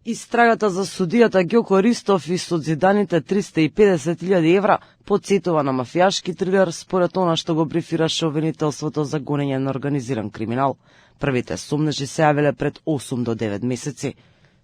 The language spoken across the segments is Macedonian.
Истрагата за судијата Ѓоко Ристов и созиданите 350.000 евра потсетува на мафијашки трилер според она што го брифираше обвинителството за гонење на организиран криминал. Првите сомнежи се јавиле пред 8 до 9 месеци.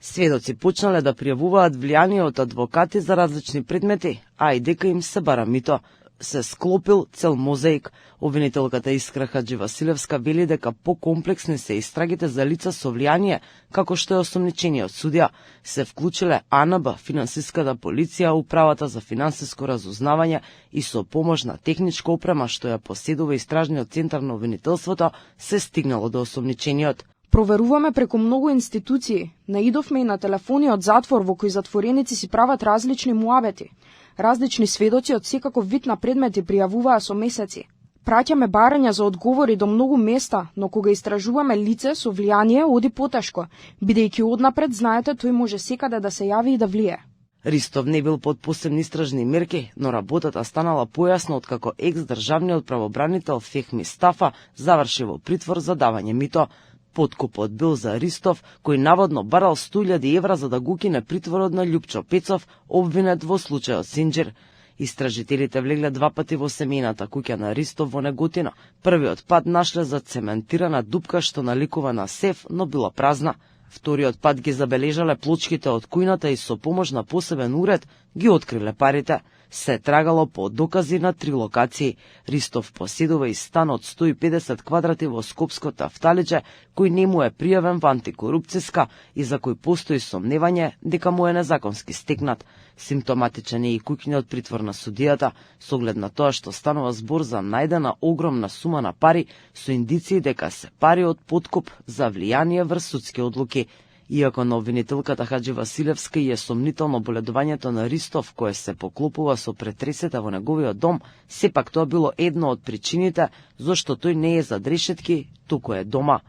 Сведоци почнале да пријавуваат влијание од адвокати за различни предмети, а и дека им се бара мито. Се склопил цел мозаик. Обвинителката Искра Хадживасилевска вели дека покомплексни се истрагите за лица со влијание, како што е осомничениот судија. Се вклучиле АНБ, финансиската полиција, управата за финансиско разузнавање и со помош на техничка опрема што ја поседува истражниот центар на обвинителството, се стигнало до осомничениот. Проверуваме преку многу институции. Наидовме и на телефони од затвор во кои затвореници си прават различни муабети. Различни сведоци од секаков вид на предмети пријавуваа со месеци. Праќаме барања за одговори до многу места, но кога истражуваме лице со влијание, оди потешко, бидејќи однапред знаете тој може секаде да се јави и да влие. Ристов не бил под посебни истражни мерки, но работата станала појасно откако екс-државниот правобранител Фехми Стафа заврши во притвор за давање мито. Подкупот бил за Ристов, кој наводно барал 100.000 евра за да го кине притворот на Љупчо Пецов, обвинет во случајот Синџир. Истражителите влегле 2 пати во семејната куќа на Ристов во Неготино. Првиот пат нашле зацементирана дупка што наликува на сеф, но била празна. Вториот пат ги забележале плочките од кујната и со помош на посебен уред ги откриле парите. Се трагало по докази на 3 локации. Ристов поседува и стан од 150 квадрати во Скопското Афталиџе, кој не му е пријавен во антикорупцијска и за кој постои сомневање дека му е незаконски стекнат. Симптоматичен е и куќниот притвор на судијата, со оглед на тоа што станува збор за најдена огромна сума на пари со индиции дека се пари од подкуп за влијание врз судски одлуки. Иако на обвинителката Хадживасилевска и е сомнително боледувањето на Ристов, кое се поклопува со претресета во неговиот дом, сепак тоа било една од причините зашто тој не е зад решетки, туку е дома.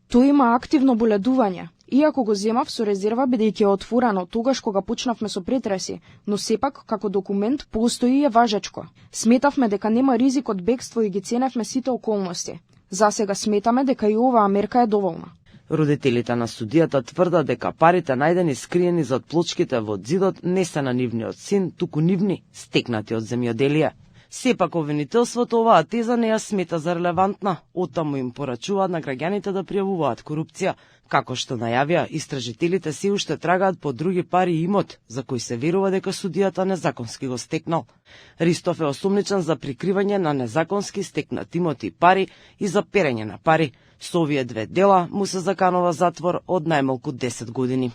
Тој има активно боледување. Иако го земав со резерва бидејќи е отворено тогаш кога почнавме со претреси, но сепак како документ постои и е важечко. Сметавме дека нема ризик од бегство и ги ценевме сите околности. Засега сметаме дека и оваа мерка е доволна. Родителите на судијата тврдат дека парите најдени скриени зад плочките во зидот не се на нивниот син, туку нивни, стекнати од земјоделие. Сепак обвинителството оваа теза не ја смета за релевантна, оттаму им порачуваат на граѓаните да пријавуваат корупција. Како што најавија, истражителите се уште трагаат по други пари и имот, за кои се верува дека судијата незаконски го стекнал. Ристов е осомничен за прикривање на незаконски стекнат имот и пари и за перење на пари. Со овие 2 дела му се заканува затвор од најмалку 10 години.